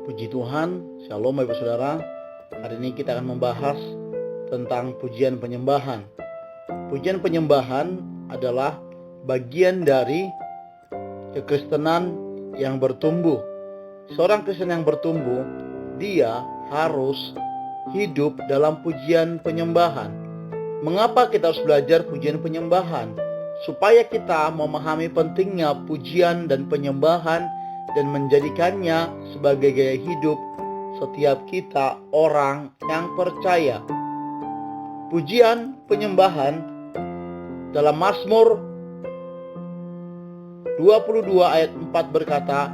Puji Tuhan, Shalom Bapak Saudara. Hari ini kita akan membahas tentang pujian penyembahan. Pujian penyembahan adalah bagian dari kekristenan yang bertumbuh. Seorang Kristen yang bertumbuh, dia harus hidup dalam pujian penyembahan. Mengapa kita harus belajar pujian penyembahan? Supaya kita memahami pentingnya pujian dan penyembahan dan menjadikannya sebagai gaya hidup setiap kita orang yang percaya. Pujian penyembahan dalam Mazmur 22 ayat 4 berkata,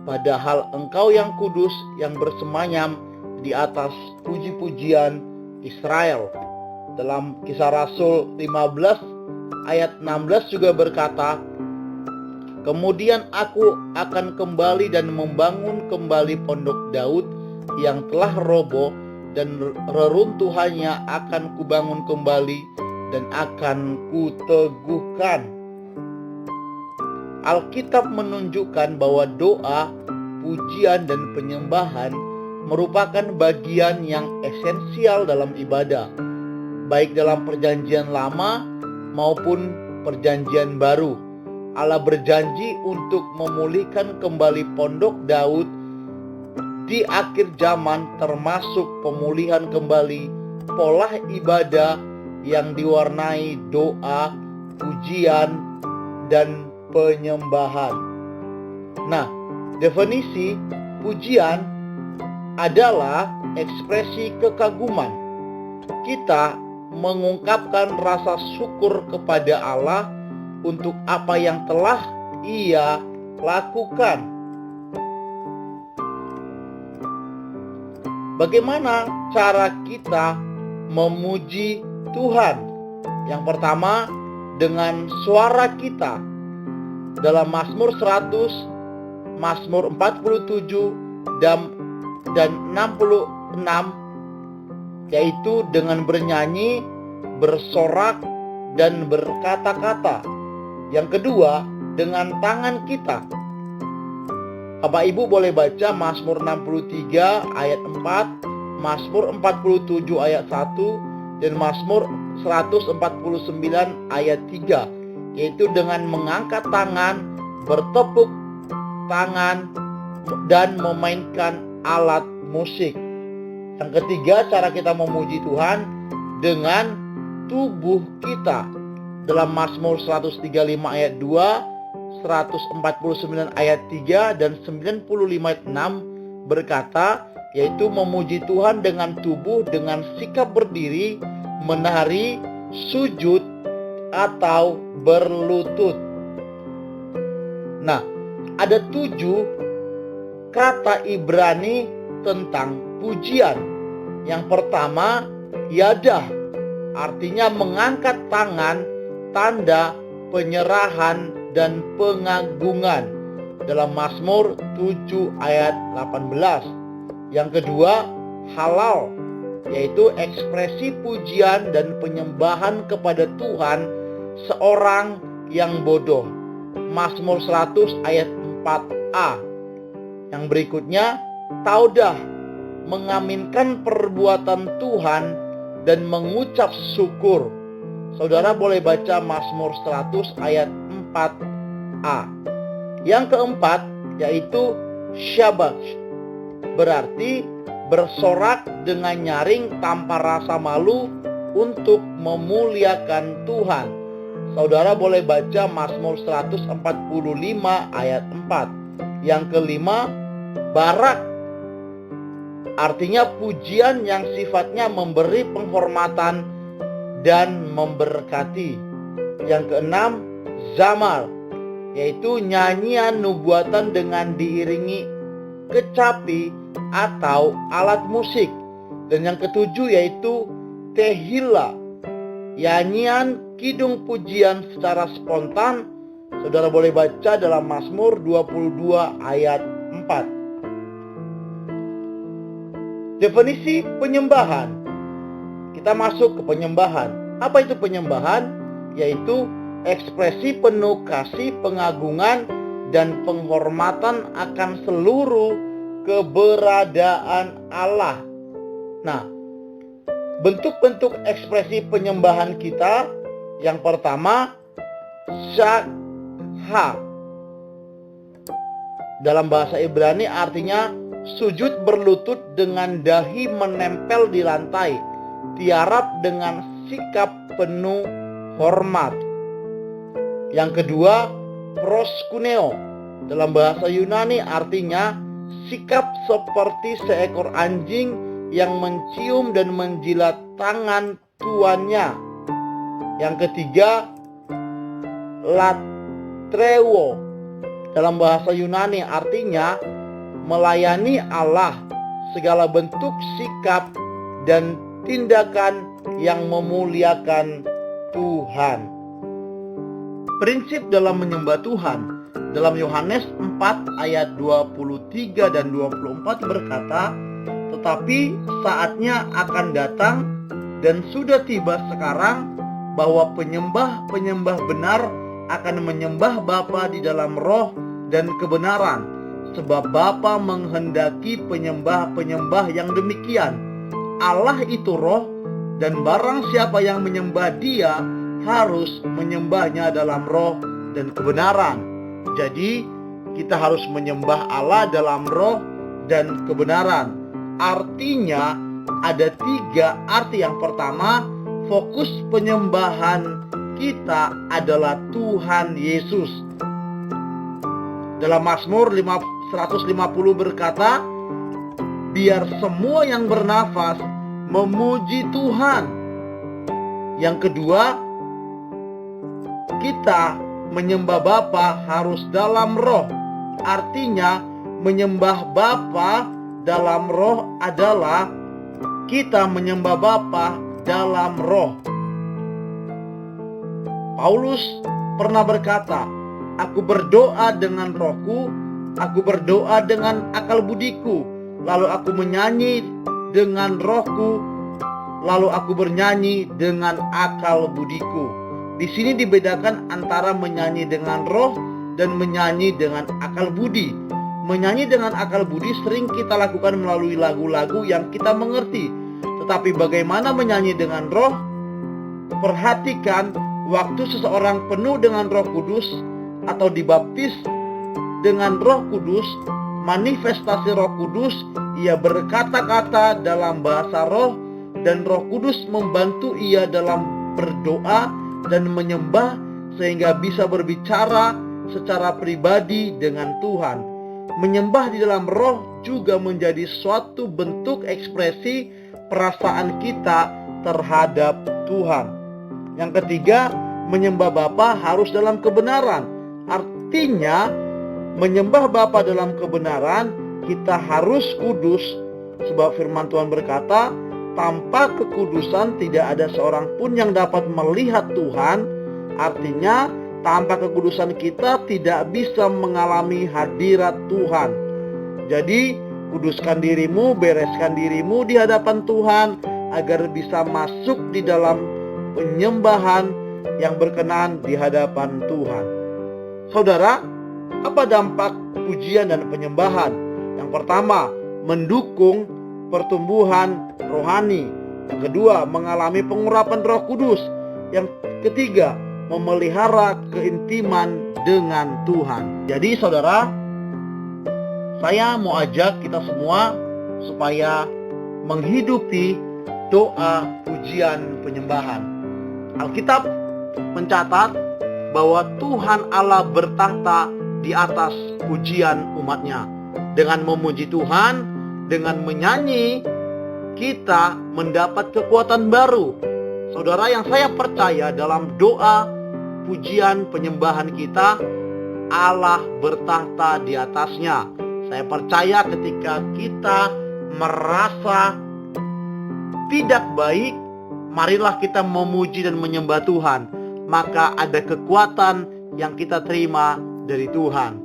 "Padahal Engkau yang kudus yang bersemayam di atas puji-pujian Israel." Dalam Kisah Rasul 15 ayat 16 juga berkata, "Kemudian aku akan kembali dan membangun kembali pondok Daud yang telah roboh, dan reruntuhannya akan kubangun kembali dan akan kuteguhkan." Alkitab menunjukkan bahwa doa, pujian, dan penyembahan merupakan bagian yang esensial dalam ibadah, baik dalam perjanjian lama maupun perjanjian baru. Allah berjanji untuk memulihkan kembali pondok Daud di akhir zaman, termasuk pemulihan kembali pola ibadah yang diwarnai doa, pujian, dan penyembahan. Nah, definisi pujian adalah ekspresi kekaguman. Kita mengungkapkan rasa syukur kepada Allah untuk apa yang telah Ia lakukan. Bagaimana cara kita memuji Tuhan? Yang pertama, dengan suara kita. Dalam Mazmur 100, Mazmur 47 dan 66, yaitu dengan bernyanyi, bersorak, dan berkata-kata. Yang kedua, dengan tangan kita. Bapak Ibu boleh baca Mazmur 63 ayat 4, Mazmur 47 ayat 1, dan Mazmur 149 ayat 3, yaitu dengan mengangkat tangan, bertepuk tangan, dan memainkan alat musik. Yang ketiga, cara kita memuji Tuhan dengan tubuh kita. Dalam Mazmur 135 ayat 2, 149 ayat 3, dan 95 ayat 6 berkata, yaitu memuji Tuhan dengan tubuh, dengan sikap berdiri, menari, sujud, atau berlutut. Nah, ada 7 kata Ibrani tentang pujian. Yang pertama, yadah, artinya mengangkat tangan, tanda penyerahan dan pengagungan. Dalam Mazmur 7 ayat 18. Yang kedua, halal, yaitu ekspresi pujian dan penyembahan kepada Tuhan seorang yang bodoh. Mazmur 100 ayat 4a. Yang berikutnya, taudah, mengaminkan perbuatan Tuhan dan mengucap syukur. Saudara boleh baca Mazmur 100 ayat 4a. Yang keempat, yaitu syabat, berarti bersorak dengan nyaring tanpa rasa malu untuk memuliakan Tuhan. Saudara boleh baca Mazmur 145 ayat 4. Yang kelima, barak, artinya pujian yang sifatnya memberi penghormatan dan memberkati. Yang keenam, zamar, yaitu nyanyian nubuatan dengan diiringi kecapi atau alat musik. Dan yang ketujuh yaitu tehillah, nyanyian kidung pujian secara spontan. Saudara boleh baca dalam Mazmur 22 ayat 4. Definisi penyembahan. Kita masuk ke penyembahan. Apa itu penyembahan? Yaitu ekspresi penuh kasih, pengagungan, dan penghormatan akan seluruh keberadaan Allah. Nah, bentuk-bentuk ekspresi penyembahan kita, yang pertama syakha. Dalam bahasa Ibrani artinya sujud berlutut dengan dahi menempel di lantai, tiarap dengan sikap penuh hormat. Yang kedua, proskuneo. Dalam bahasa Yunani artinya sikap seperti seekor anjing yang mencium dan menjilat tangan tuannya. Yang ketiga, latreuo. Dalam bahasa Yunani artinya melayani Allah, segala bentuk sikap dan tindakan yang memuliakan Tuhan. Prinsip dalam menyembah Tuhan. Dalam Yohanes 4 ayat 23 dan 24 berkata, tetapi saatnya akan datang dan sudah tiba sekarang bahwa penyembah-penyembah benar akan menyembah Bapa di dalam roh dan kebenaran, sebab Bapa menghendaki penyembah-penyembah yang demikian. Allah itu roh, dan barang siapa yang menyembah Dia harus menyembahnya dalam roh dan kebenaran. Jadi kita harus menyembah Allah dalam roh dan kebenaran. Artinya ada 3 arti. Yang pertama, fokus penyembahan kita adalah Tuhan Yesus. Dalam Mazmur 150 berkata, biar semua yang bernafas memuji Tuhan. Yang kedua, kita menyembah Bapa harus dalam roh. Artinya menyembah Bapa dalam roh adalah kita menyembah Bapa dalam roh. Paulus pernah berkata, aku berdoa dengan rohku, aku berdoa dengan akal budiku, lalu aku menyanyi dengan rohku, lalu aku bernyanyi dengan akal budiku. Di sini dibedakan antara menyanyi dengan roh dan menyanyi dengan akal budi. Menyanyi dengan akal budi sering kita lakukan melalui lagu-lagu yang kita mengerti. Tetapi bagaimana menyanyi dengan roh? Perhatikan, waktu seseorang penuh dengan Roh Kudus atau dibaptis dengan Roh Kudus, manifestasi Roh Kudus, ia berkata-kata dalam bahasa roh, dan Roh Kudus membantu ia dalam berdoa dan menyembah sehingga bisa berbicara secara pribadi dengan Tuhan. Menyembah di dalam roh juga menjadi suatu bentuk ekspresi perasaan kita terhadap Tuhan. Yang ketiga, menyembah Bapa harus dalam kebenaran. Artinya, menyembah Bapa dalam kebenaran, kita harus kudus. Sebab firman Tuhan berkata, tanpa kekudusan tidak ada seorang pun yang dapat melihat Tuhan. Artinya tanpa kekudusan kita tidak bisa mengalami hadirat Tuhan. Jadi kuduskan dirimu, bereskan dirimu di hadapan Tuhan agar bisa masuk di dalam penyembahan yang berkenan di hadapan Tuhan. Saudara, apa dampak pujian dan penyembahan? Yang pertama, mendukung pertumbuhan rohani. Yang kedua, mengalami pengurapan Roh Kudus. Yang ketiga, memelihara keintiman dengan Tuhan. Jadi saudara, saya mau ajak kita semua supaya menghidupi doa pujian penyembahan. Alkitab mencatat bahwa Tuhan Allah bertahta di atas pujian umatnya. Dengan memuji Tuhan, dengan menyanyi, kita mendapat kekuatan baru. Saudara, yang saya percaya dalam doa pujian penyembahan kita, Allah bertahta di atasnya. Saya percaya ketika kita merasa tidak baik, marilah kita memuji dan menyembah Tuhan. Maka ada kekuatan yang kita terima dari Tuhan.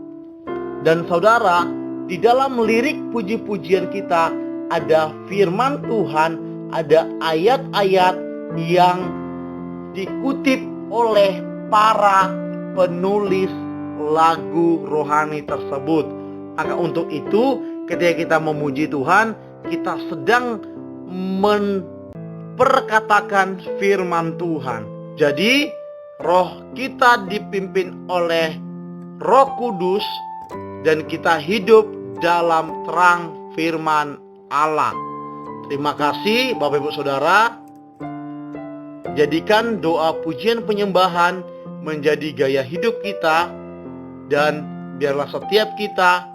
Dan saudara, di dalam lirik puji-pujian kita ada firman Tuhan, ada ayat-ayat yang dikutip oleh para penulis lagu rohani tersebut. Maka untuk itu ketika kita memuji Tuhan, kita sedang memperkatakan firman Tuhan. Jadi, roh kita dipimpin oleh Roh Kudus dan kita hidup dalam terang firman Allah. Terima kasih Bapak Ibu Saudara. Jadikan doa pujian penyembahan menjadi gaya hidup kita, dan biarlah setiap kita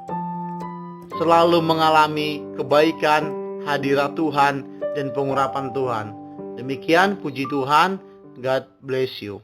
selalu mengalami kebaikan hadirat Tuhan dan pengurapan Tuhan. Demikian, puji Tuhan. God bless you.